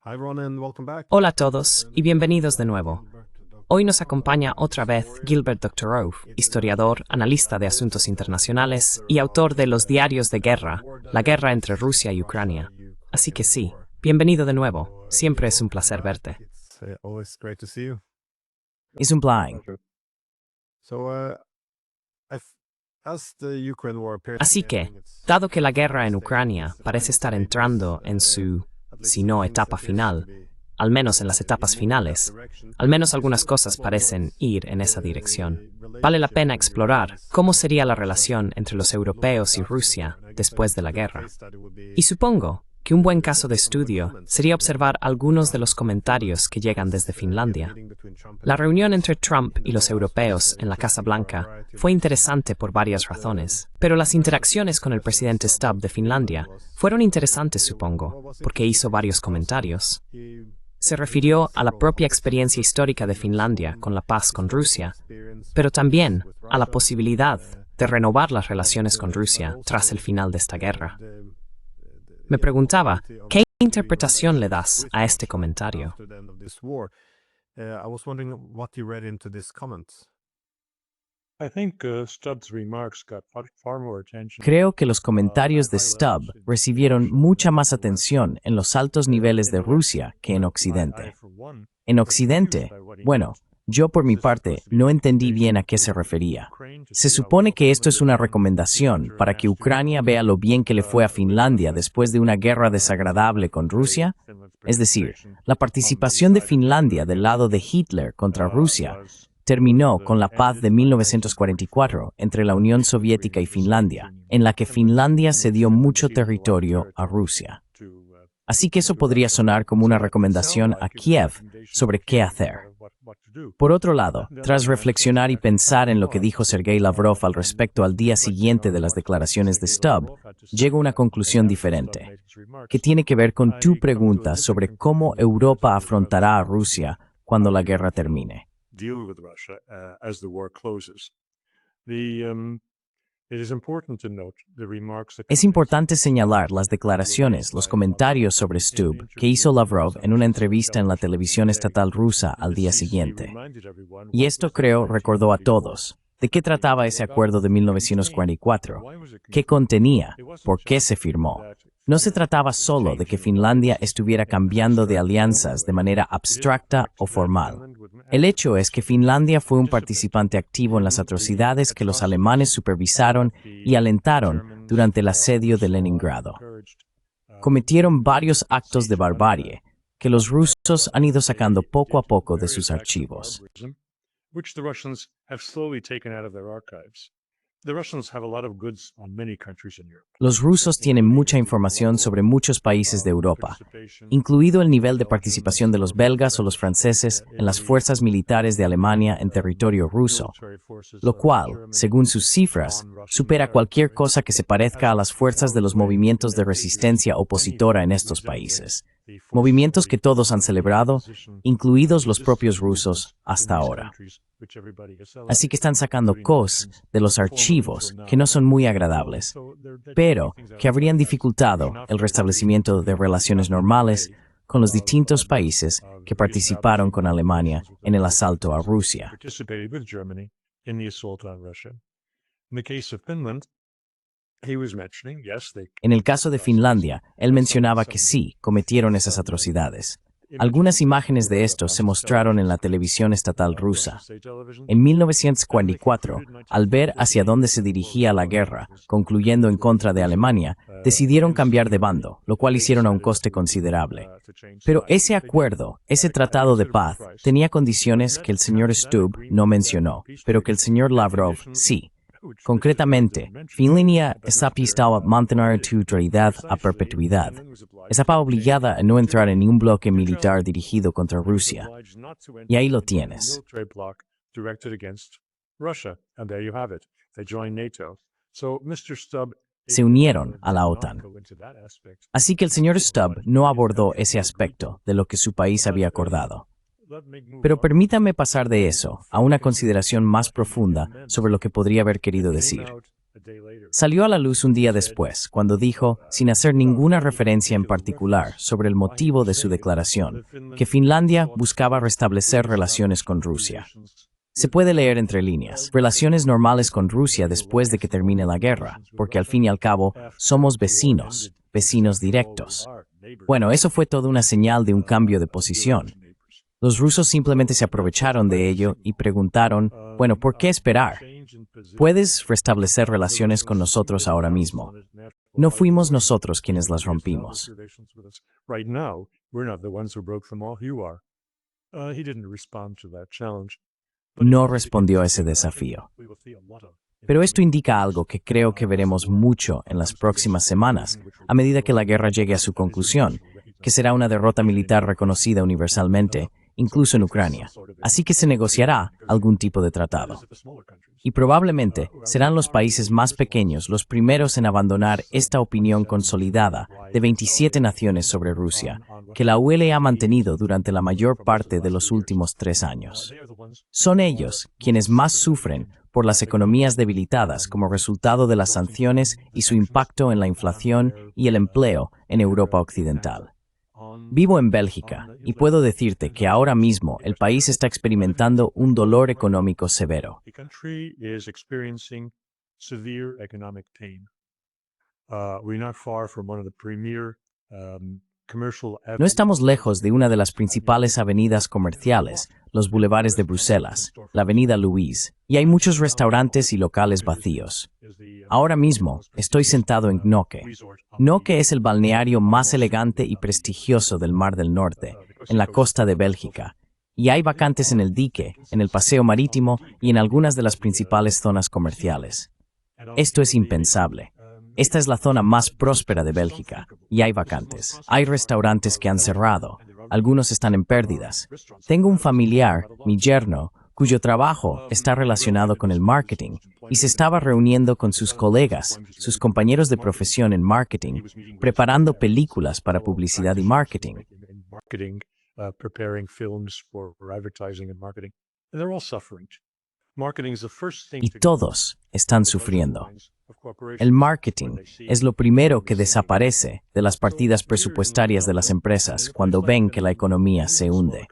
Hola a todos y bienvenidos de nuevo. Hoy nos acompaña otra vez Gilbert Doctorow, historiador, analista de asuntos internacionales y autor de Los diarios de guerra, la guerra entre Rusia y Ucrania. Así que sí, bienvenido de nuevo. Siempre es un placer verte. Es un plan. Así que, dado que la guerra en Ucrania parece estar entrando en su, si no etapa final, al menos en las etapas finales, al menos algunas cosas parecen ir en esa dirección. Vale la pena explorar cómo sería la relación entre los europeos y Rusia después de la guerra. Y supongo que un buen caso de estudio sería observar algunos de los comentarios que llegan desde Finlandia. La reunión entre Trump y los europeos en la Casa Blanca fue interesante por varias razones, pero las interacciones con el presidente Stubb de Finlandia fueron interesantes, supongo, porque hizo varios comentarios. Se refirió a la propia experiencia histórica de Finlandia con la paz con Rusia, pero también a la posibilidad de renovar las relaciones con Rusia tras el final de esta guerra. Me preguntaba, ¿qué interpretación le das a este comentario? Creo que los comentarios de Stubb recibieron mucha más atención en los altos niveles de Rusia que en Occidente. En Occidente, bueno, yo por mi parte no entendí bien a qué se refería. Se supone que esto es una recomendación para que Ucrania vea lo bien que le fue a Finlandia después de una guerra desagradable con Rusia. Es decir, la participación de Finlandia del lado de Hitler contra Rusia terminó con la paz de 1944 entre la Unión Soviética y Finlandia, en la que Finlandia cedió mucho territorio a Rusia. Así que eso podría sonar como una recomendación a Kiev sobre qué hacer. Por otro lado, tras reflexionar y pensar en lo que dijo Sergei Lavrov al respecto al día siguiente de las declaraciones de Stubb, llego a una conclusión diferente, que tiene que ver con tu pregunta sobre cómo Europa afrontará a Rusia cuando la guerra termine. Es importante señalar las declaraciones, los comentarios sobre Stubb que hizo Lavrov en una entrevista en la televisión estatal rusa al día siguiente. Y esto, creo, recordó a todos de qué trataba ese acuerdo de 1944, qué contenía, por qué se firmó. No se trataba solo de que Finlandia estuviera cambiando de alianzas de manera abstracta o formal. El hecho es que Finlandia fue un participante activo en las atrocidades que los alemanes supervisaron y alentaron durante el asedio de Leningrado. Cometieron varios actos de barbarie que los rusos han ido sacando poco a poco de sus archivos. Los rusos tienen mucha información sobre muchos países de Europa, incluido el nivel de participación de los belgas o los franceses en las fuerzas militares de Alemania en territorio ruso, lo cual, según sus cifras, supera cualquier cosa que se parezca a las fuerzas de los movimientos de resistencia opositora en estos países, movimientos que todos han celebrado, incluidos los propios rusos, hasta ahora. Así que están sacando cosas de los archivos que no son muy agradables, pero que habrían dificultado el restablecimiento de relaciones normales con los distintos países que participaron con Alemania en el asalto a Rusia. En el caso de Finlandia, él mencionaba que sí, cometieron esas atrocidades. Algunas imágenes de esto se mostraron en la televisión estatal rusa. En 1944, al ver hacia dónde se dirigía la guerra, concluyendo en contra de Alemania, decidieron cambiar de bando, lo cual hicieron a un coste considerable. Pero ese acuerdo, ese tratado de paz, tenía condiciones que el señor Stubb no mencionó, pero que el señor Lavrov sí. Concretamente, Finlandia estaba a mantener su neutralidad a perpetuidad. Estaba obligada a no entrar en ningún bloque militar dirigido contra Rusia. Y ahí lo tienes. Se unieron a la OTAN. Así que el señor Stubb no abordó ese aspecto de lo que su país había acordado. Pero permítame pasar de eso a una consideración más profunda sobre lo que podría haber querido decir. Salió a la luz un día después, cuando dijo, sin hacer ninguna referencia en particular sobre el motivo de su declaración, que Finlandia buscaba restablecer relaciones con Rusia. Se puede leer entre líneas, relaciones normales con Rusia después de que termine la guerra, porque al fin y al cabo somos vecinos, vecinos directos. Bueno, eso fue toda una señal de un cambio de posición. Los rusos simplemente se aprovecharon de ello y preguntaron, bueno, ¿por qué esperar? Puedes restablecer relaciones con nosotros ahora mismo. No fuimos nosotros quienes las rompimos. No respondió a ese desafío. Pero esto indica algo que creo que veremos mucho en las próximas semanas, a medida que la guerra llegue a su conclusión, que será una derrota militar reconocida universalmente, incluso en Ucrania. Así que se negociará algún tipo de tratado. Y probablemente serán los países más pequeños los primeros en abandonar esta opinión consolidada de 27 naciones sobre Rusia, que la UE ha mantenido durante la mayor parte de los últimos 3 años. Son ellos quienes más sufren por las economías debilitadas como resultado de las sanciones y su impacto en la inflación y el empleo en Europa Occidental. Vivo en Bélgica y puedo decirte que ahora mismo el país está experimentando un dolor económico severo. No estamos lejos de una de las principales avenidas comerciales, los bulevares de Bruselas, la avenida Louise, y hay muchos restaurantes y locales vacíos. Ahora mismo estoy sentado en Knokke. Knokke es el balneario más elegante y prestigioso del Mar del Norte, en la costa de Bélgica, y hay vacantes en el dique, en el paseo marítimo y en algunas de las principales zonas comerciales. Esto es impensable. Esta es la zona más próspera de Bélgica, y hay vacantes. Hay restaurantes que han cerrado, algunos están en pérdidas. Tengo un familiar, mi yerno, cuyo trabajo está relacionado con el marketing, y se estaba reuniendo con sus colegas, sus compañeros de profesión en marketing, preparando películas para publicidad y marketing. Y todos están sufriendo. El marketing es lo primero que desaparece de las partidas presupuestarias de las empresas cuando ven que la economía se hunde.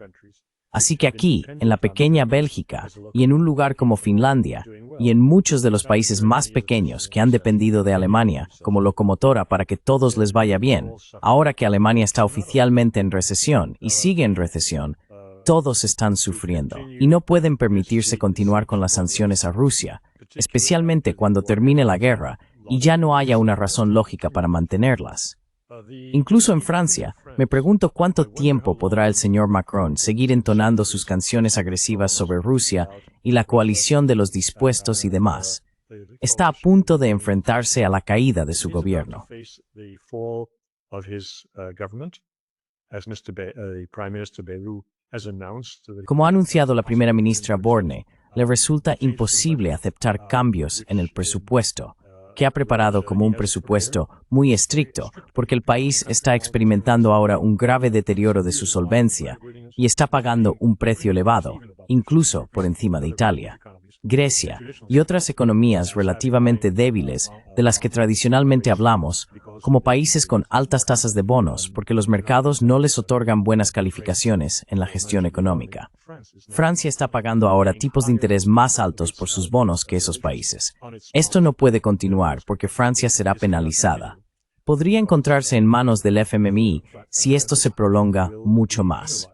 Así que aquí, en la pequeña Bélgica, y en un lugar como Finlandia, y en muchos de los países más pequeños que han dependido de Alemania como locomotora para que todos les vaya bien, ahora que Alemania está oficialmente en recesión y sigue en recesión, todos están sufriendo y no pueden permitirse continuar con las sanciones a Rusia, especialmente cuando termine la guerra y ya no haya una razón lógica para mantenerlas. Incluso en Francia, me pregunto cuánto tiempo podrá el señor Macron seguir entonando sus canciones agresivas sobre Rusia y la coalición de los dispuestos y demás. Está a punto de enfrentarse a la caída de su gobierno. Como ha anunciado la primera ministra Borne, le resulta imposible aceptar cambios en el presupuesto, que ha preparado como un presupuesto muy estricto, porque el país está experimentando ahora un grave deterioro de su solvencia y está pagando un precio elevado, incluso por encima de Italia, Grecia y otras economías relativamente débiles de las que tradicionalmente hablamos, como países con altas tasas de bonos porque los mercados no les otorgan buenas calificaciones en la gestión económica. Francia está pagando ahora tipos de interés más altos por sus bonos que esos países. Esto no puede continuar porque Francia será penalizada. Podría encontrarse en manos del FMI si esto se prolonga mucho más.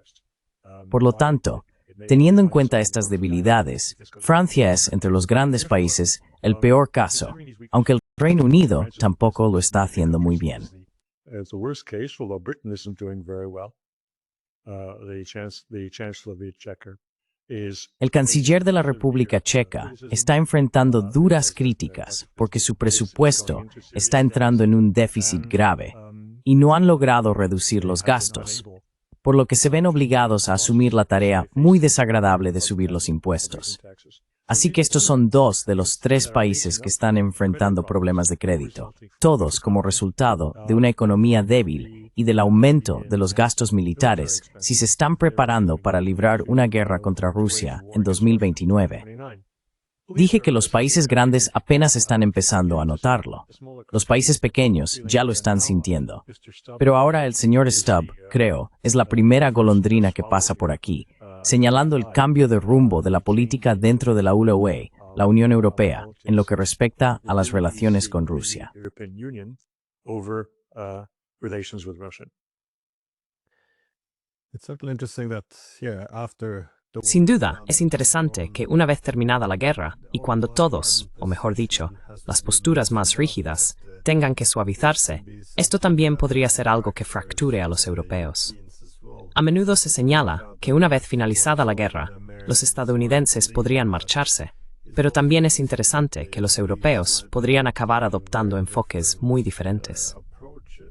Por lo tanto, teniendo en cuenta estas debilidades, Francia es, entre los grandes países, el peor caso, aunque el Reino Unido tampoco lo está haciendo muy bien. El canciller de la República Checa está enfrentando duras críticas porque su presupuesto está entrando en un déficit grave y no han logrado reducir los gastos, por lo que se ven obligados a asumir la tarea muy desagradable de subir los impuestos. Así que estos son 2 de los 3 países que están enfrentando problemas de crédito, todos como resultado de una economía débil y del aumento de los gastos militares si se están preparando para librar una guerra contra Rusia en 2029. Dije que los países grandes apenas están empezando a notarlo. Los países pequeños ya lo están sintiendo. Pero ahora el señor Stubb, creo, es la primera golondrina que pasa por aquí, señalando el cambio de rumbo de la política dentro de la UE, la Unión Europea, en lo que respecta a las relaciones con Rusia. Sin duda, es interesante que una vez terminada la guerra, y cuando todos, o mejor dicho, las posturas más rígidas, tengan que suavizarse, esto también podría ser algo que fracture a los europeos. A menudo se señala que una vez finalizada la guerra, los estadounidenses podrían marcharse, pero también es interesante que los europeos podrían acabar adoptando enfoques muy diferentes.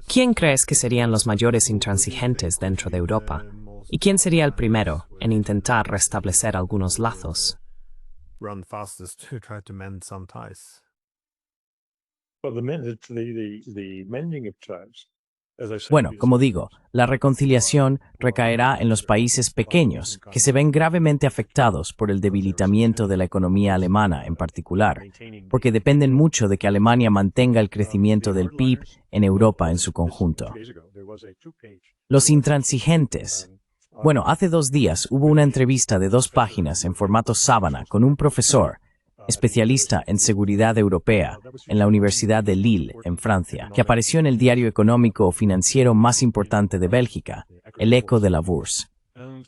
¿Quién crees que serían los mayores intransigentes dentro de Europa? ¿Y quién sería el primero en intentar restablecer algunos lazos? Bueno, como digo, la reconciliación recaerá en los países pequeños, que se ven gravemente afectados por el debilitamiento de la economía alemana en particular, porque dependen mucho de que Alemania mantenga el crecimiento del PIB en Europa en su conjunto. Los intransigentes. Bueno, hace 2 días hubo una entrevista de 2 páginas en formato sábana con un profesor, especialista en seguridad europea, en la Universidad de Lille, en Francia, que apareció en el diario económico o financiero más importante de Bélgica, el Eco de la Bourse.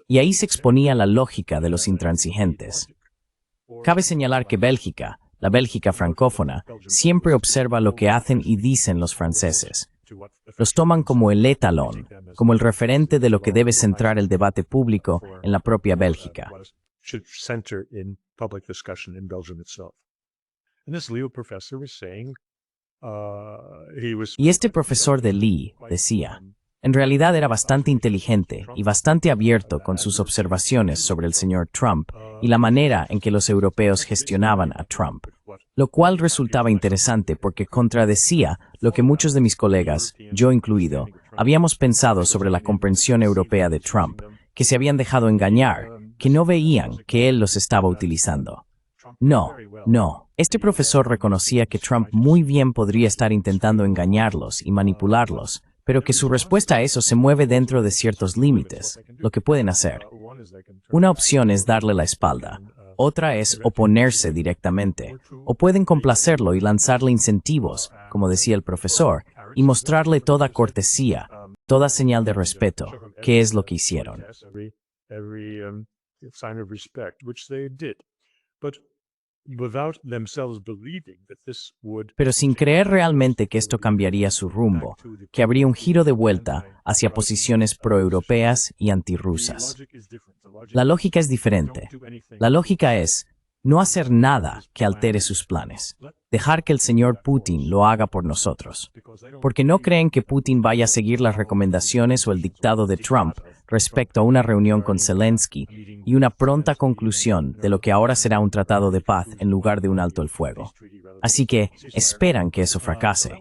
Y ahí se exponía la lógica de los intransigentes. Cabe señalar que Bélgica, la Bélgica francófona, siempre observa lo que hacen y dicen los franceses. Los toman como el étalon, como el referente de lo que debe centrar el debate público en la propia Bélgica. Y este profesor de Lee decía, en realidad era bastante inteligente y bastante abierto con sus observaciones sobre el señor Trump y la manera en que los europeos gestionaban a Trump, lo cual resultaba interesante porque contradecía lo que muchos de mis colegas, yo incluido, habíamos pensado sobre la comprensión europea de Trump, que se habían dejado engañar, que no veían que él los estaba utilizando. No. Este profesor reconocía que Trump muy bien podría estar intentando engañarlos y manipularlos, pero que su respuesta a eso se mueve dentro de ciertos límites, lo que pueden hacer. Una opción es darle la espalda, otra es oponerse directamente, o pueden complacerlo y lanzarle incentivos, como decía el profesor, y mostrarle toda cortesía, toda señal de respeto, que es lo que hicieron. Pero sin creer realmente que esto cambiaría su rumbo, que habría un giro de vuelta hacia posiciones proeuropeas y antirrusas. La lógica es diferente. La lógica es no hacer nada que altere sus planes. Dejar que el señor Putin lo haga por nosotros. Porque no creen que Putin vaya a seguir las recomendaciones o el dictado de Trump respecto a una reunión con Zelensky y una pronta conclusión de lo que ahora será un tratado de paz en lugar de un alto el fuego. Así que esperan que eso fracase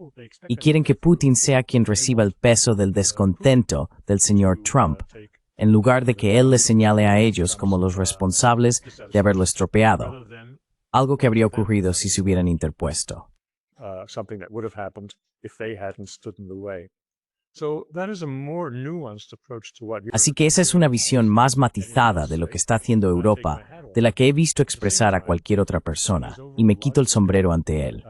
y quieren que Putin sea quien reciba el peso del descontento del señor Trump, en lugar de que él les señale a ellos como los responsables de haberlo estropeado, algo que habría ocurrido si se hubieran interpuesto. Así que esa es una visión más matizada de lo que está haciendo Europa, de la que he visto expresar a cualquier otra persona, y me quito el sombrero ante él.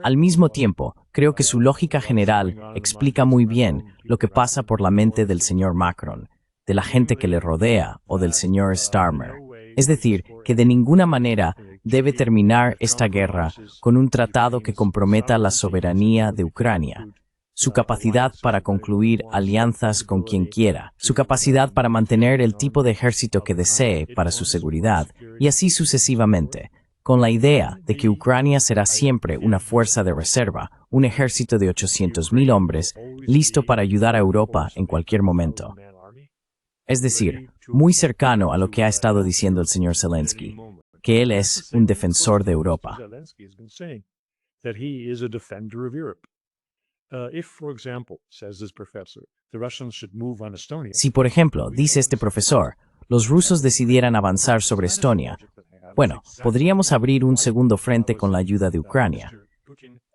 Al mismo tiempo, creo que su lógica general explica muy bien lo que pasa por la mente del señor Macron, de la gente que le rodea o del señor Starmer. Es decir, que de ninguna manera debe terminar esta guerra con un tratado que comprometa la soberanía de Ucrania, su capacidad para concluir alianzas con quien quiera, su capacidad para mantener el tipo de ejército que desee para su seguridad, y así sucesivamente, con la idea de que Ucrania será siempre una fuerza de reserva, un ejército de 800,000 hombres, listo para ayudar a Europa en cualquier momento. Es decir, muy cercano a lo que ha estado diciendo el señor Zelensky, que él es un defensor de Europa. Si, por ejemplo, dice este profesor, los rusos decidieran avanzar sobre Estonia, Bueno, podríamos abrir un segundo frente con la ayuda de Ucrania.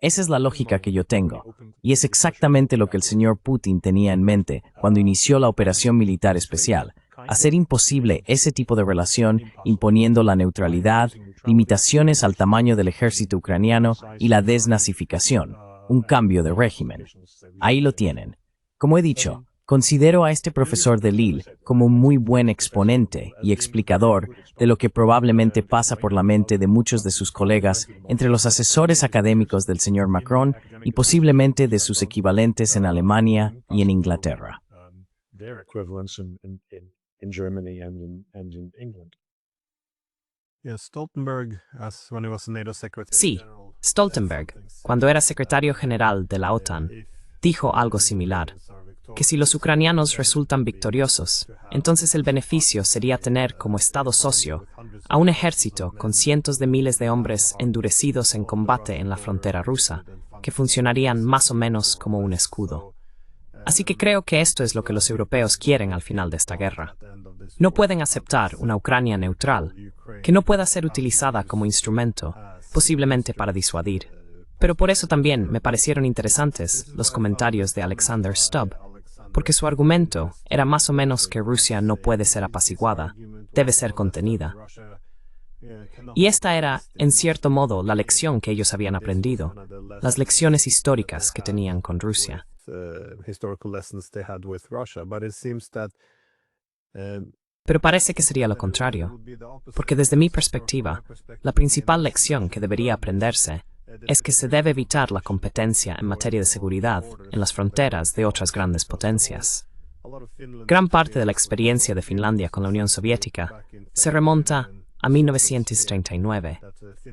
Esa es la lógica que yo tengo, y es exactamente lo que el señor Putin tenía en mente cuando inició la operación militar especial: hacer imposible ese tipo de relación imponiendo la neutralidad, limitaciones al tamaño del ejército ucraniano y la desnazificación, un cambio de régimen. Ahí lo tienen. Como he dicho, considero a este profesor de Lille como un muy buen exponente y explicador de lo que probablemente pasa por la mente de muchos de sus colegas entre los asesores académicos del señor Macron y posiblemente de sus equivalentes en Alemania y en Inglaterra. Sí, Stoltenberg, cuando era secretario general de la OTAN, dijo algo similar, que si los ucranianos resultan victoriosos, entonces el beneficio sería tener como Estado socio a un ejército con cientos de miles de hombres endurecidos en combate en la frontera rusa, que funcionarían más o menos como un escudo. Así que creo que esto es lo que los europeos quieren al final de esta guerra. No pueden aceptar una Ucrania neutral, que no pueda ser utilizada como instrumento, posiblemente para disuadir. Pero por eso también me parecieron interesantes los comentarios de Alexander Stubb, porque su argumento era más o menos que Rusia no puede ser apaciguada, debe ser contenida. Y esta era, en cierto modo, la lección que ellos habían aprendido, las lecciones históricas que tenían con Rusia. Pero parece que sería lo contrario, porque desde mi perspectiva, la principal lección que debería aprenderse es que se debe evitar la competencia en materia de seguridad en las fronteras de otras grandes potencias. Gran parte de la experiencia de Finlandia con la Unión Soviética se remonta a 1939,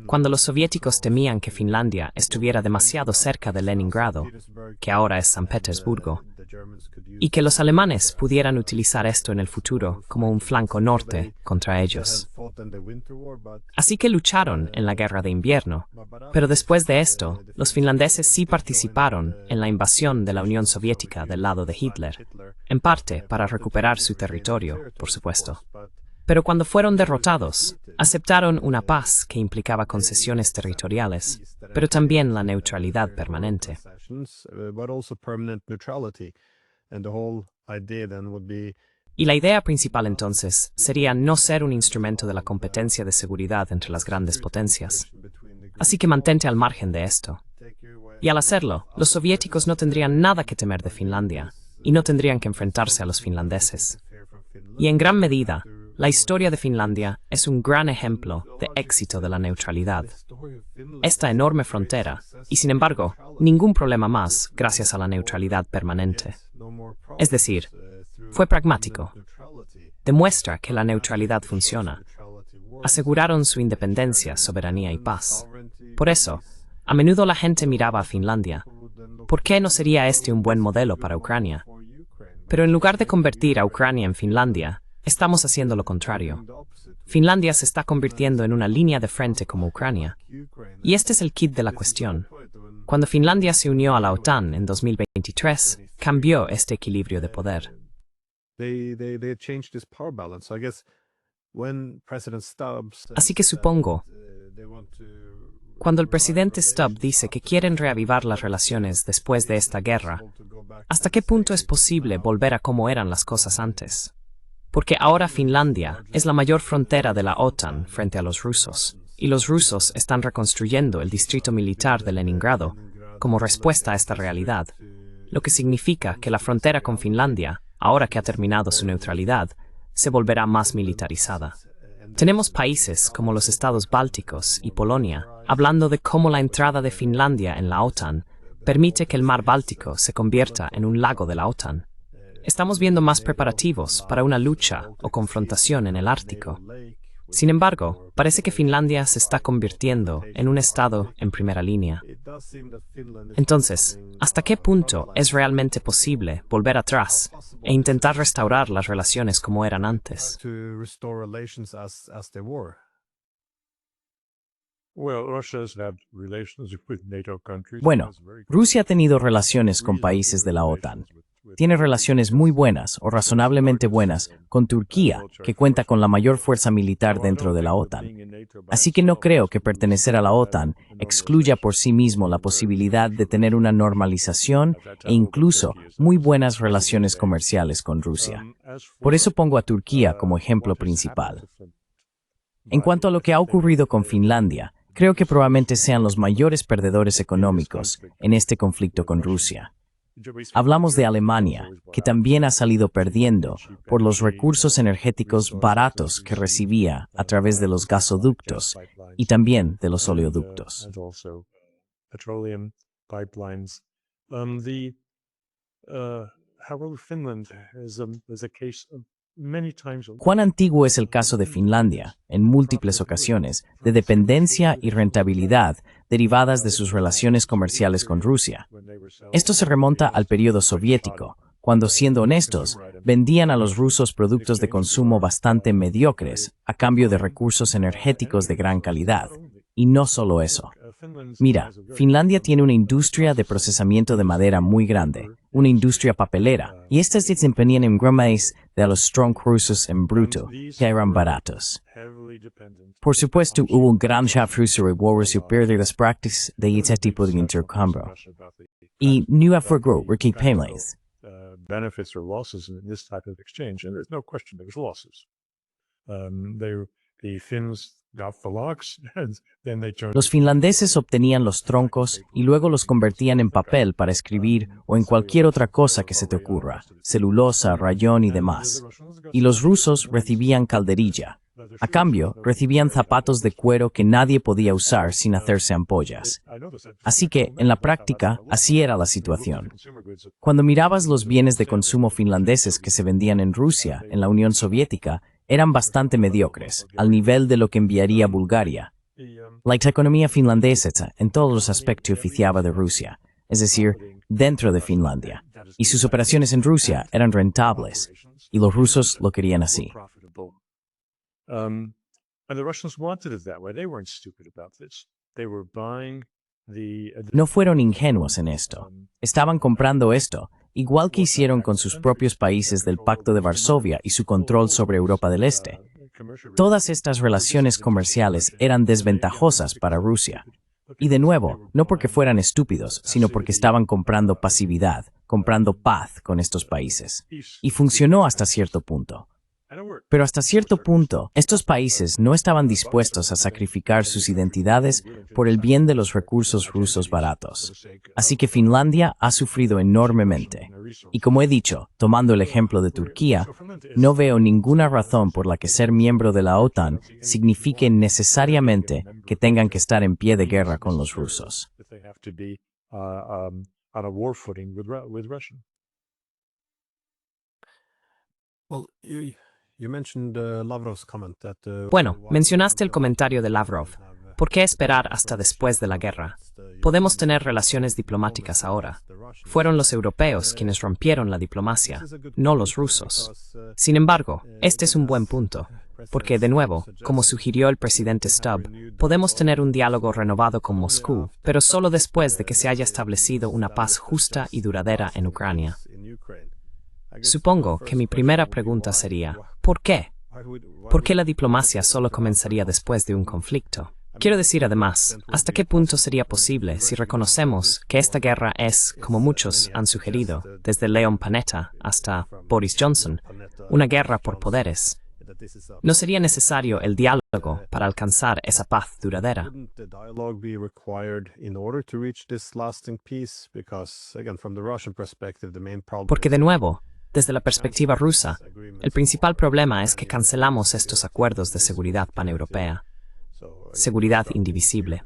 cuando los soviéticos temían que Finlandia estuviera demasiado cerca de Leningrado, que ahora es San Petersburgo, y que los alemanes pudieran utilizar esto en el futuro como un flanco norte contra ellos. Así que lucharon en la Guerra de Invierno, pero después de esto, los finlandeses sí participaron en la invasión de la Unión Soviética del lado de Hitler, en parte para recuperar su territorio, por supuesto. Pero cuando fueron derrotados, aceptaron una paz que implicaba concesiones territoriales, pero también la neutralidad permanente. Y la idea principal entonces sería no ser un instrumento de la competencia de seguridad entre las grandes potencias. Así que mantente al margen de esto. Y al hacerlo, los soviéticos no tendrían nada que temer de Finlandia, y no tendrían que enfrentarse a los finlandeses. Y en gran medida, la historia de Finlandia es un gran ejemplo de éxito de la neutralidad. Esta enorme frontera, y sin embargo, ningún problema más gracias a la neutralidad permanente. Es decir, fue pragmático. Demuestra que la neutralidad funciona. Aseguraron su independencia, soberanía y paz. Por eso, a menudo la gente miraba a Finlandia. ¿Por qué no sería este un buen modelo para Ucrania? Pero en lugar de convertir a Ucrania en Finlandia, estamos haciendo lo contrario. Finlandia se está convirtiendo en una línea de frente como Ucrania. Y este es el quid de la cuestión. Cuando Finlandia se unió a la OTAN en 2023, cambió este equilibrio de poder. Así que supongo, cuando el presidente Stubb dice que quieren reavivar las relaciones después de esta guerra, ¿hasta qué punto es posible volver a cómo eran las cosas antes? Porque ahora Finlandia es la mayor frontera de la OTAN frente a los rusos, y los rusos están reconstruyendo el distrito militar de Leningrado como respuesta a esta realidad, lo que significa que la frontera con Finlandia, ahora que ha terminado su neutralidad, se volverá más militarizada. Tenemos países como los estados bálticos y Polonia hablando de cómo la entrada de Finlandia en la OTAN permite que el mar Báltico se convierta en un lago de la OTAN. Estamos viendo más preparativos para una lucha o confrontación en el Ártico. Sin embargo, parece que Finlandia se está convirtiendo en un estado en primera línea. Entonces, ¿hasta qué punto es realmente posible volver atrás e intentar restaurar las relaciones como eran antes? Bueno, Rusia ha tenido relaciones con países de la OTAN. tiene relaciones muy buenas o razonablemente buenas con Turquía, que cuenta con la mayor fuerza militar dentro de la OTAN. Así que no creo que pertenecer a la OTAN excluya por sí mismo la posibilidad de tener una normalización e incluso muy buenas relaciones comerciales con Rusia. Por eso pongo a Turquía como ejemplo principal. En cuanto a lo que ha ocurrido con Finlandia, creo que probablemente sean los mayores perdedores económicos en este conflicto con Rusia. Hablamos de Alemania, que también ha salido perdiendo por los recursos energéticos baratos que recibía a través de los gasoductos y también de los oleoductos. ¿Cuán antiguo es el caso de Finlandia, en múltiples ocasiones, de dependencia y rentabilidad derivadas de sus relaciones comerciales con Rusia? Esto se remonta al periodo soviético, cuando, siendo honestos, vendían a los rusos productos de consumo bastante mediocres a cambio de recursos energéticos de gran calidad. Y no solo eso. Mira, Finlandia tiene una industria de procesamiento de madera muy grande, una industria papelera, y estas desempeñan en gran medida de los troncos rusos en bruto, que eran baratos. Por supuesto, hubo un gran shaft ruso y perder las prácticas de este tipo de intercambio. Y no afrogó requipemles. Benefits or losses in this type of exchange, and there's no question there was losses. The Finns got the logs, and then they turned. Los finlandeses obtenían los troncos y luego los convertían en papel para escribir o en cualquier otra cosa que se te ocurra, celulosa, rayón y demás. Y los rusos recibían calderilla. A cambio, recibían zapatos de cuero que nadie podía usar sin hacerse ampollas. Así que, en la práctica, así era la situación. Cuando mirabas los bienes de consumo finlandeses que se vendían en Rusia, en la Unión Soviética, eran bastante mediocres, al nivel de lo que enviaría Bulgaria. La economía finlandesa, en todos los aspectos, oficiaba de Rusia, es decir, dentro de Finlandia. Y sus operaciones en Rusia eran rentables, y los rusos lo querían así. And the Russians wanted it that way. They weren't stupid about this. They were buying the. No fueron ingenuos en esto. Estaban comprando esto, igual que hicieron con sus propios países del Pacto de Varsovia y su control sobre Europa del Este. Todas estas relaciones comerciales eran desventajosas para Rusia. Y de nuevo, no porque fueran estúpidos, sino porque estaban comprando pasividad, comprando paz con estos países. Y funcionó hasta cierto punto. Pero hasta cierto punto, estos países no estaban dispuestos a sacrificar sus identidades por el bien de los recursos rusos baratos. Así que Finlandia ha sufrido enormemente. Y como he dicho, tomando el ejemplo de Turquía, no veo ninguna razón por la que ser miembro de la OTAN signifique necesariamente que tengan que estar en pie de guerra con los rusos. Bueno, mencionaste el comentario de Lavrov. ¿Por qué esperar hasta después de la guerra? Podemos tener relaciones diplomáticas ahora. Fueron los europeos quienes rompieron la diplomacia, no los rusos. Sin embargo, este es un buen punto, porque, de nuevo, como sugirió el presidente Stubb, podemos tener un diálogo renovado con Moscú, pero solo después de que se haya establecido una paz justa y duradera en Ucrania. Supongo que mi primera pregunta sería, ¿por qué? ¿Por qué la diplomacia solo comenzaría después de un conflicto? Quiero decir además, ¿hasta qué punto sería posible si reconocemos que esta guerra es, como muchos han sugerido, desde Leon Panetta hasta Boris Johnson, una guerra por poderes? ¿No sería necesario el diálogo para alcanzar esa paz duradera? Porque de nuevo, desde la perspectiva rusa, el principal problema es que cancelamos estos acuerdos de seguridad paneuropea, seguridad indivisible.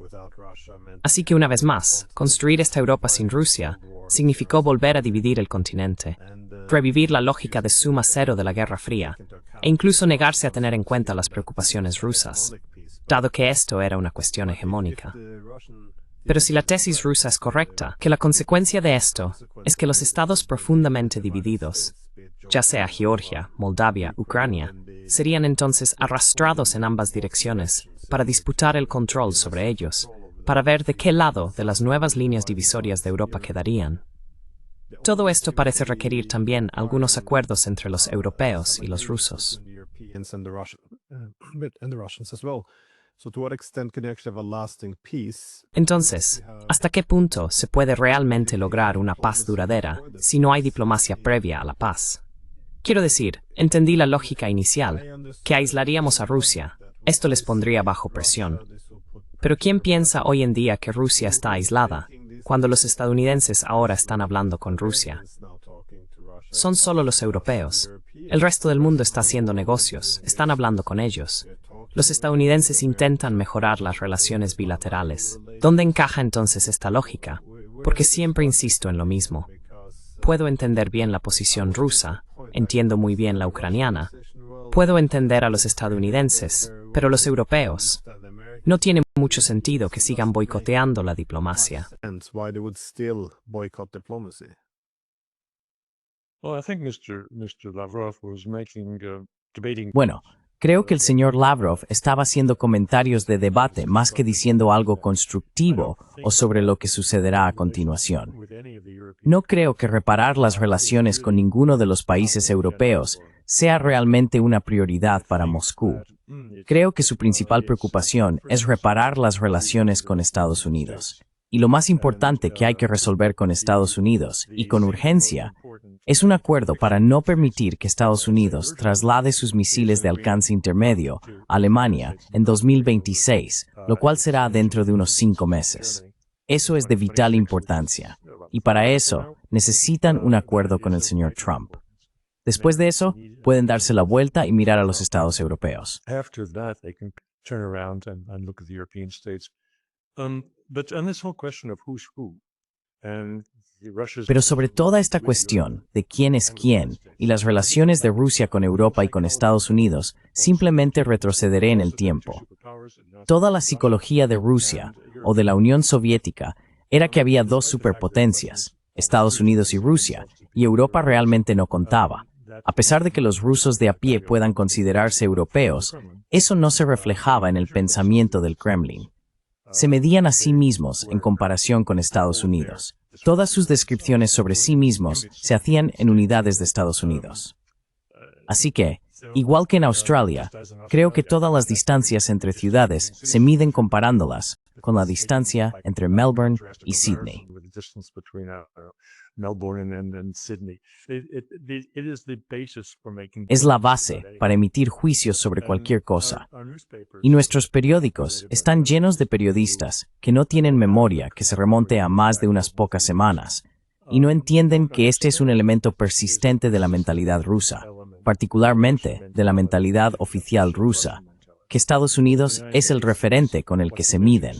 Así que una vez más, construir esta Europa sin Rusia significó volver a dividir el continente, revivir la lógica de suma cero de la Guerra Fría, e incluso negarse a tener en cuenta las preocupaciones rusas, dado que esto era una cuestión hegemónica. Pero si la tesis rusa es correcta, que la consecuencia de esto es que los estados profundamente divididos, ya sea Georgia, Moldavia, Ucrania, serían entonces arrastrados en ambas direcciones para disputar el control sobre ellos, para ver de qué lado de las nuevas líneas divisorias de Europa quedarían. Todo esto parece requerir también algunos acuerdos entre los europeos y los rusos. Entonces, ¿hasta qué punto se puede realmente lograr una paz duradera si no hay diplomacia previa a la paz? Quiero decir, entendí la lógica inicial, que aislaríamos a Rusia. Esto les pondría bajo presión. Pero ¿quién piensa hoy en día que Rusia está aislada, cuando los estadounidenses ahora están hablando con Rusia? Son solo los europeos. El resto del mundo está haciendo negocios, están hablando con ellos. Los estadounidenses intentan mejorar las relaciones bilaterales. ¿Dónde encaja entonces esta lógica? Porque siempre insisto en lo mismo. Puedo entender bien la posición rusa, entiendo muy bien la ucraniana, puedo entender a los estadounidenses, pero los europeos. No tiene mucho sentido que sigan boicoteando la diplomacia. Well, I think Mr. Lavrov was debating. Bueno, creo que el señor Lavrov estaba haciendo comentarios de debate más que diciendo algo constructivo o sobre lo que sucederá a continuación. No creo que reparar las relaciones con ninguno de los países europeos sea realmente una prioridad para Moscú. Creo que su principal preocupación es reparar las relaciones con Estados Unidos. Y lo más importante que hay que resolver con Estados Unidos, y con urgencia, es un acuerdo para no permitir que Estados Unidos traslade sus misiles de alcance intermedio a Alemania en 2026, lo cual será dentro de unos 5 meses. Eso es de vital importancia, y para eso necesitan un acuerdo con el señor Trump. Después de eso, pueden darse la vuelta y mirar a los estados europeos. After that, they can turn around and look at the European states. But on this whole question of who's who, and Russia's. Pero sobre toda esta cuestión de quién es quién y las relaciones de Rusia con Europa y con Estados Unidos, simplemente retrocederé en el tiempo. Toda la psicología de Rusia o de la Unión Soviética era que había dos superpotencias, Estados Unidos y Rusia, y Europa realmente no contaba. A pesar de que los rusos de a pie puedan considerarse europeos, eso no se reflejaba en el pensamiento del Kremlin. Se medían a sí mismos en comparación con Estados Unidos. Todas sus descripciones sobre sí mismos se hacían en unidades de Estados Unidos. Así que, igual que en Australia, creo que todas las distancias entre ciudades se miden comparándolas con la distancia entre Melbourne y Sydney. Es la base para emitir juicios sobre cualquier cosa. Y nuestros periódicos están llenos de periodistas que no tienen memoria que se remonte a más de unas pocas semanas y no entienden que este es un elemento persistente de la mentalidad rusa, particularmente de la mentalidad oficial rusa, que Estados Unidos es el referente con el que se miden,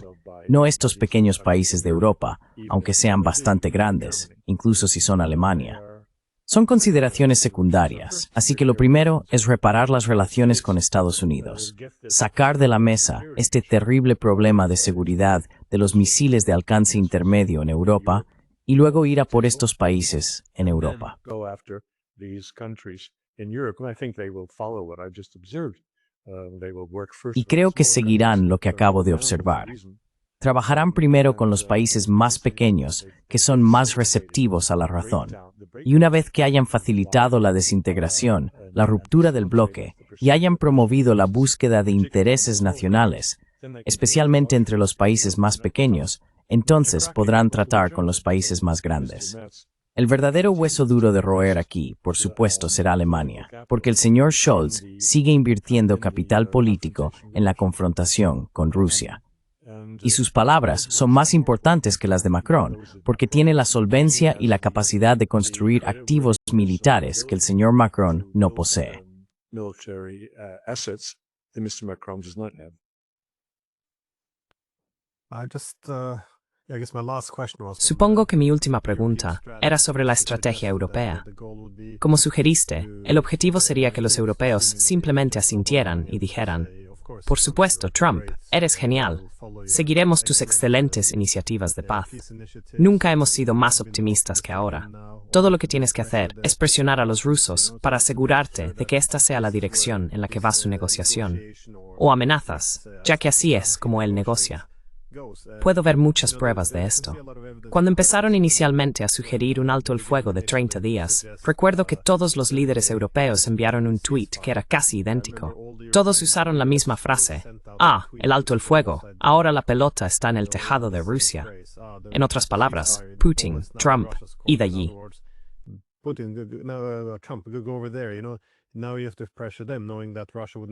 no estos pequeños países de Europa, aunque sean bastante grandes, incluso si son Alemania. Son consideraciones secundarias, así que lo primero es reparar las relaciones con Estados Unidos, sacar de la mesa este terrible problema de seguridad de los misiles de alcance intermedio en Europa y luego ir a por estos países en Europa. Y creo que seguirán lo que acabo de observar. Trabajarán primero con los países más pequeños, que son más receptivos a la razón. Y una vez que hayan facilitado la desintegración, la ruptura del bloque, y hayan promovido la búsqueda de intereses nacionales, especialmente entre los países más pequeños, entonces podrán tratar con los países más grandes. El verdadero hueso duro de roer aquí, por supuesto, será Alemania, porque el señor Scholz sigue invirtiendo capital político en la confrontación con Rusia. Y sus palabras son más importantes que las de Macron, porque tiene la solvencia y la capacidad de construir activos militares que el señor Macron no posee. Supongo que mi última pregunta era sobre la estrategia europea. Como sugeriste, el objetivo sería que los europeos simplemente asintieran y dijeran: por supuesto, Trump, eres genial. Seguiremos tus excelentes iniciativas de paz. Nunca hemos sido más optimistas que ahora. Todo lo que tienes que hacer es presionar a los rusos para asegurarte de que esta sea la dirección en la que va su negociación. O amenazas, ya que así es como él negocia. Puedo ver muchas pruebas de esto. Cuando empezaron inicialmente a sugerir un alto el fuego de 30 días, recuerdo que todos los líderes europeos enviaron un tuit que era casi idéntico. Todos usaron la misma frase. El alto el fuego. Ahora la pelota está en el tejado de Rusia. En otras palabras, Putin, Trump, id allí.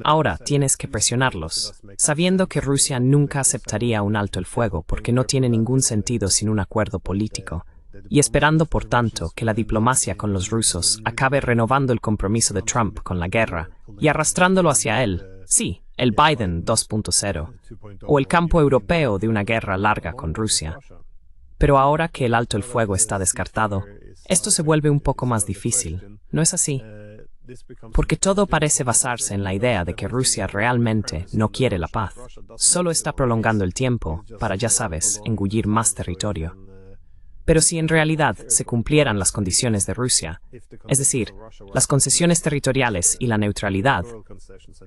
Ahora tienes que presionarlos, sabiendo que Rusia nunca aceptaría un alto el fuego porque no tiene ningún sentido sin un acuerdo político, y esperando por tanto que la diplomacia con los rusos acabe renovando el compromiso de Trump con la guerra y arrastrándolo hacia él, sí, el Biden 2.0, o el campo europeo de una guerra larga con Rusia. Pero ahora que el alto el fuego está descartado, esto se vuelve un poco más difícil, ¿no es así? Porque todo parece basarse en la idea de que Rusia realmente no quiere la paz. Solo está prolongando el tiempo para, ya sabes, engullir más territorio. Pero si en realidad se cumplieran las condiciones de Rusia, es decir, las concesiones territoriales y la neutralidad,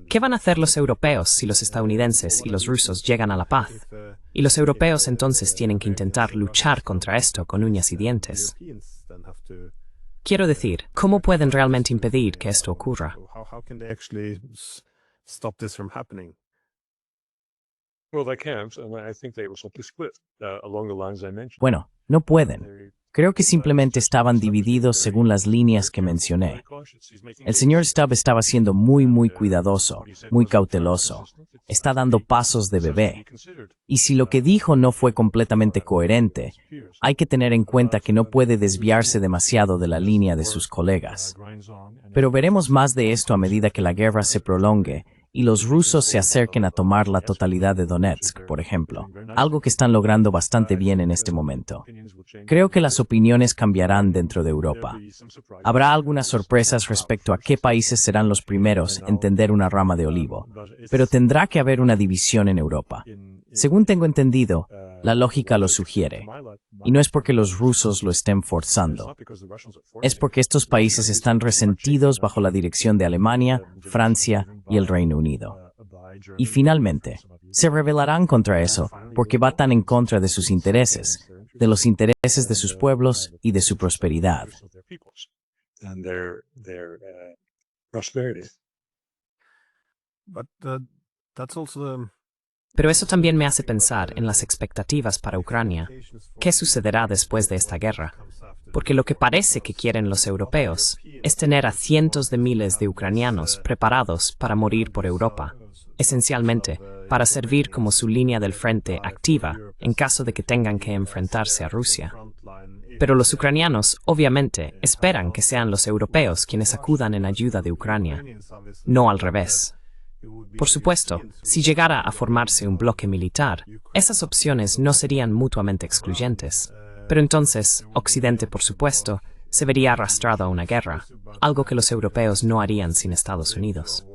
¿qué van a hacer los europeos si los estadounidenses y los rusos llegan a la paz? Y los europeos entonces tienen que intentar luchar contra esto con uñas y dientes. Quiero decir, ¿cómo pueden realmente impedir que esto ocurra? Bueno, no pueden. Creo que simplemente estaban divididos según las líneas que mencioné. El señor Stubb estaba siendo muy cuidadoso, muy cauteloso. Está dando pasos de bebé. Y si lo que dijo no fue completamente coherente, hay que tener en cuenta que no puede desviarse demasiado de la línea de sus colegas. Pero veremos más de esto a medida que la guerra se prolongue y los rusos se acerquen a tomar la totalidad de Donetsk, por ejemplo, algo que están logrando bastante bien en este momento. Creo que las opiniones cambiarán dentro de Europa. Habrá algunas sorpresas respecto a qué países serán los primeros en tender una rama de olivo, pero tendrá que haber una división en Europa. Según tengo entendido, la lógica lo sugiere, y no es porque los rusos lo estén forzando. Es porque estos países están resentidos bajo la dirección de Alemania, Francia y el Reino Unido. Y finalmente, se rebelarán contra eso porque va tan en contra de sus intereses, de los intereses de sus pueblos y de su prosperidad. Pero eso también me hace pensar en las expectativas para Ucrania. ¿Qué sucederá después de esta guerra? Porque lo que parece que quieren los europeos es tener a cientos de miles de ucranianos preparados para morir por Europa, esencialmente para servir como su línea del frente activa en caso de que tengan que enfrentarse a Rusia. Pero los ucranianos, obviamente, esperan que sean los europeos quienes acudan en ayuda de Ucrania, no al revés. Por supuesto, si llegara a formarse un bloque militar, esas opciones no serían mutuamente excluyentes. Pero entonces, Occidente, por supuesto, se vería arrastrado a una guerra, algo que los europeos no harían sin Estados Unidos.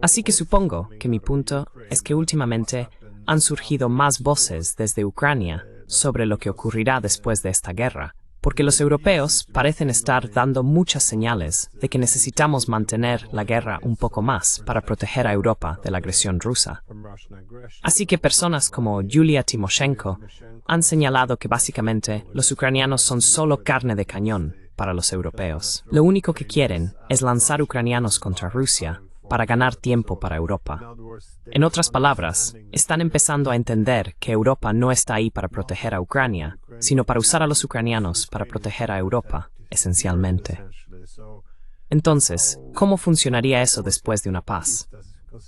Así que supongo que mi punto es que últimamente han surgido más voces desde Ucrania sobre lo que ocurrirá después de esta guerra, porque los europeos parecen estar dando muchas señales de que necesitamos mantener la guerra un poco más para proteger a Europa de la agresión rusa. Así que personas como Yulia Tymoshenko han señalado que básicamente los ucranianos son solo carne de cañón para los europeos. Lo único que quieren es lanzar ucranianos contra Rusia para ganar tiempo para Europa. En otras palabras, están empezando a entender que Europa no está ahí para proteger a Ucrania, sino para usar a los ucranianos para proteger a Europa, esencialmente. Entonces, ¿cómo funcionaría eso después de una paz?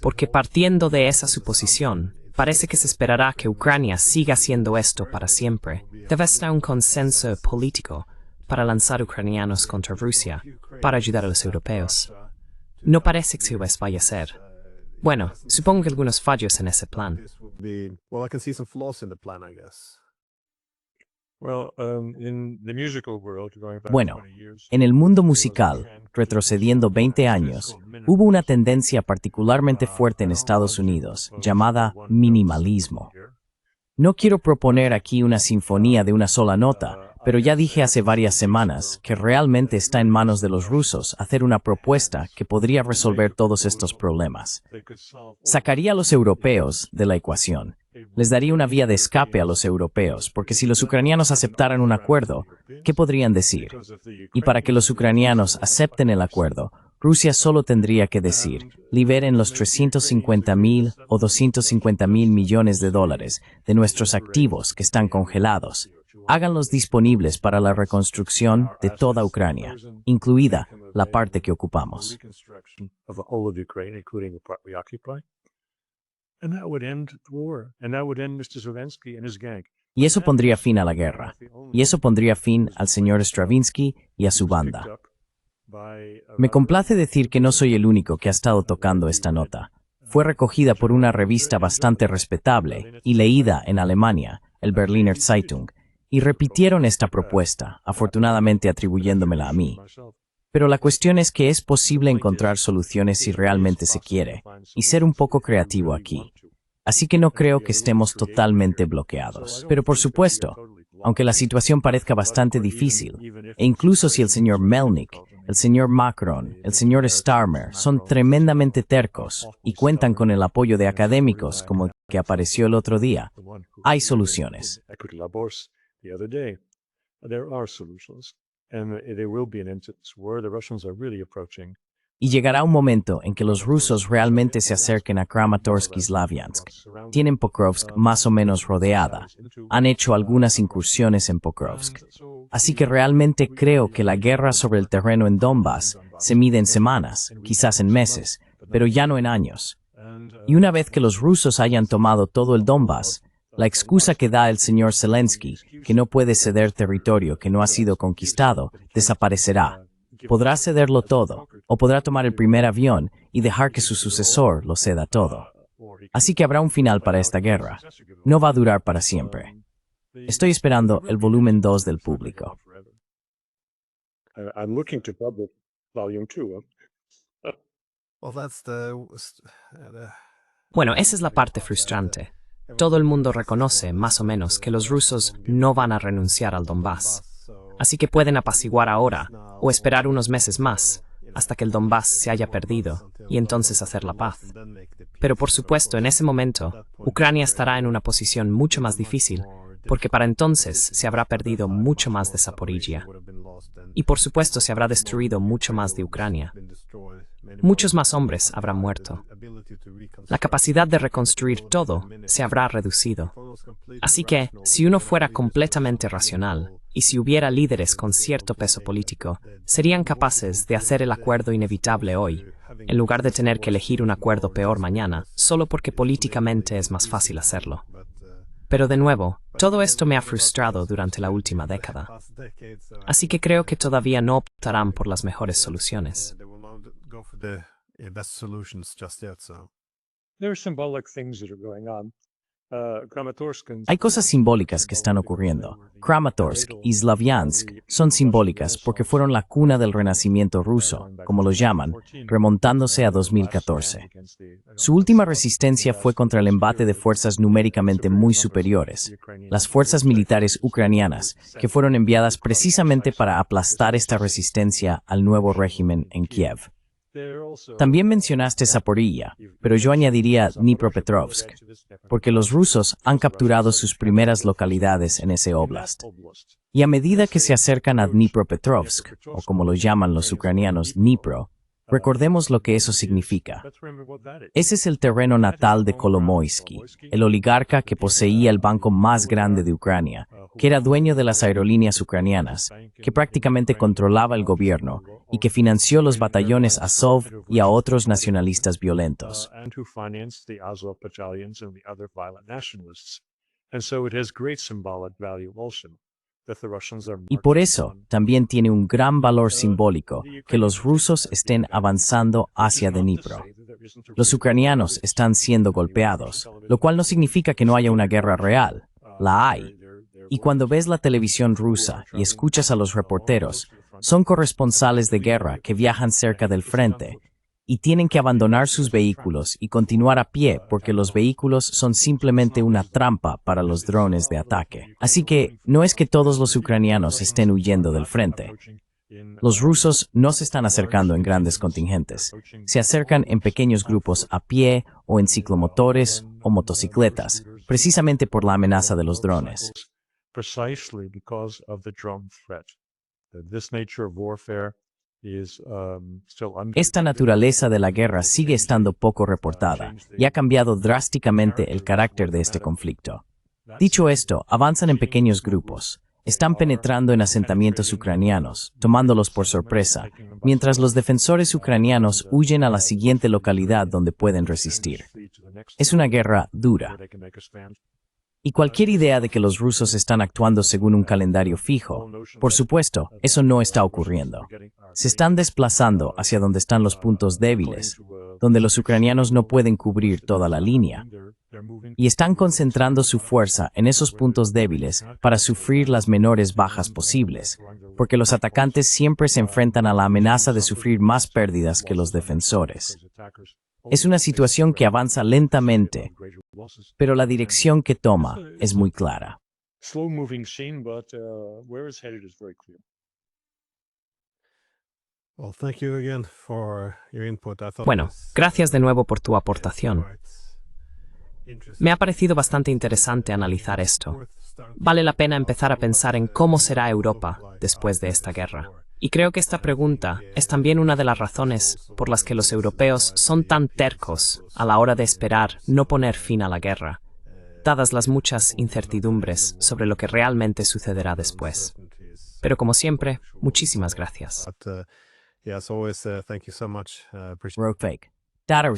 Porque partiendo de esa suposición, parece que se esperará que Ucrania siga haciendo esto para siempre. Debe estar un consenso político para lanzar ucranianos contra Rusia, para ayudar a los europeos. No parece que se vaya a hacer. Bueno, supongo que algunos fallos en ese plan. Bueno, en el mundo musical, retrocediendo 20 años, hubo una tendencia particularmente fuerte en Estados Unidos, llamada minimalismo. No quiero proponer aquí una sinfonía de una sola nota, pero ya dije hace varias semanas que realmente está en manos de los rusos hacer una propuesta que podría resolver todos estos problemas. Sacaría a los europeos de la ecuación. Les daría una vía de escape a los europeos, porque si los ucranianos aceptaran un acuerdo, ¿qué podrían decir? Y para que los ucranianos acepten el acuerdo, Rusia solo tendría que decir, liberen los 350.000 o 250.000 millones de dólares de nuestros activos que están congelados. Háganlos disponibles para la reconstrucción de toda Ucrania, incluida la parte que ocupamos. Y eso pondría fin a la guerra. Y eso pondría fin al señor Stravinsky y a su banda. Me complace decir que no soy el único que ha estado tocando esta nota. Fue recogida por una revista bastante respetable y leída en Alemania, el Berliner Zeitung, y repitieron esta propuesta, afortunadamente atribuyéndomela a mí. Pero la cuestión es que es posible encontrar soluciones si realmente se quiere, y ser un poco creativo aquí. Así que no creo que estemos totalmente bloqueados. Pero por supuesto, aunque la situación parezca bastante difícil, e incluso si el señor Melnik, el señor Macron, el señor Starmer son tremendamente tercos y cuentan con el apoyo de académicos como el que apareció el otro día, hay soluciones. Y llegará un momento en que los rusos realmente se acerquen a Kramatorsk y Slavyansk. Tienen Pokrovsk más o menos rodeada. Han hecho algunas incursiones en Pokrovsk. Así que realmente creo que la guerra sobre el terreno en Donbass se mide en semanas, quizás en meses, pero ya no en años. Y una vez que los rusos hayan tomado todo el Donbass, la excusa que da el señor Zelensky, que no puede ceder territorio que no ha sido conquistado, desaparecerá. Podrá cederlo todo, o podrá tomar el primer avión y dejar que su sucesor lo ceda todo. Así que habrá un final para esta guerra. No va a durar para siempre. Estoy esperando el volumen 2 del Público. Bueno, esa es la parte frustrante. Todo el mundo reconoce, más o menos, que los rusos no van a renunciar al Donbass. Así que pueden apaciguar ahora, o esperar unos meses más, hasta que el Donbass se haya perdido, y entonces hacer la paz. Pero por supuesto, en ese momento, Ucrania estará en una posición mucho más difícil, porque para entonces se habrá perdido mucho más de Zaporizhia. Y por supuesto se habrá destruido mucho más de Ucrania. Muchos más hombres habrán muerto. La capacidad de reconstruir todo se habrá reducido. Así que, si uno fuera completamente racional, y si hubiera líderes con cierto peso político, serían capaces de hacer el acuerdo inevitable hoy, en lugar de tener que elegir un acuerdo peor mañana, solo porque políticamente es más fácil hacerlo. Pero de nuevo, todo esto me ha frustrado durante la última década. Así que creo que todavía no optarán por las mejores soluciones. There are symbolic things that are going on. Hay cosas simbólicas que están ocurriendo. Kramatorsk y Slavyansk son simbólicas porque fueron la cuna del renacimiento ruso, como lo llaman, remontándose a 2014. Su última resistencia fue contra el embate de fuerzas numéricamente muy superiores, las fuerzas militares ucranianas, que fueron enviadas precisamente para aplastar esta resistencia al nuevo régimen en Kiev. También mencionaste Zaporizhia, pero yo añadiría Dnipropetrovsk, porque los rusos han capturado sus primeras localidades en ese oblast. Y a medida que se acercan a Dnipropetrovsk, o como lo llaman los ucranianos Dnipro, recordemos lo que eso significa. Ese es el terreno natal de Kolomoisky, el oligarca que poseía el banco más grande de Ucrania, que era dueño de las aerolíneas ucranianas, que prácticamente controlaba el gobierno y que financió los batallones Azov y a otros nacionalistas violentos. Y por eso también tiene un gran valor simbólico que los rusos estén avanzando hacia Dnipro. Los ucranianos están siendo golpeados, lo cual no significa que no haya una guerra real. La hay. Y cuando ves la televisión rusa y escuchas a los reporteros, son corresponsales de guerra que viajan cerca del frente y tienen que abandonar sus vehículos y continuar a pie porque los vehículos son simplemente una trampa para los drones de ataque. Así que no es que todos los ucranianos estén huyendo del frente. Los rusos no se están acercando en grandes contingentes. Se acercan en pequeños grupos a pie o en ciclomotores o motocicletas, precisamente por la amenaza de los drones. Esta naturaleza de la guerra sigue estando poco reportada y ha cambiado drásticamente el carácter de este conflicto. Dicho esto, avanzan en pequeños grupos. Están penetrando en asentamientos ucranianos, tomándolos por sorpresa, mientras los defensores ucranianos huyen a la siguiente localidad donde pueden resistir. Es una guerra dura. Y cualquier idea de que los rusos están actuando según un calendario fijo, por supuesto, eso no está ocurriendo. Se están desplazando hacia donde están los puntos débiles, donde los ucranianos no pueden cubrir toda la línea, y están concentrando su fuerza en esos puntos débiles para sufrir las menores bajas posibles, porque los atacantes siempre se enfrentan a la amenaza de sufrir más pérdidas que los defensores. Es una situación que avanza lentamente, pero la dirección que toma es muy clara. Bueno, gracias de nuevo por tu aportación. Me ha parecido bastante interesante analizar esto. Vale la pena empezar a pensar en cómo será Europa después de esta guerra. Y creo que esta pregunta es también una de las razones por las que los europeos son tan tercos a la hora de esperar no poner fin a la guerra, dadas las muchas incertidumbres sobre lo que realmente sucederá después. Pero como siempre, muchísimas gracias. Roadfake. Data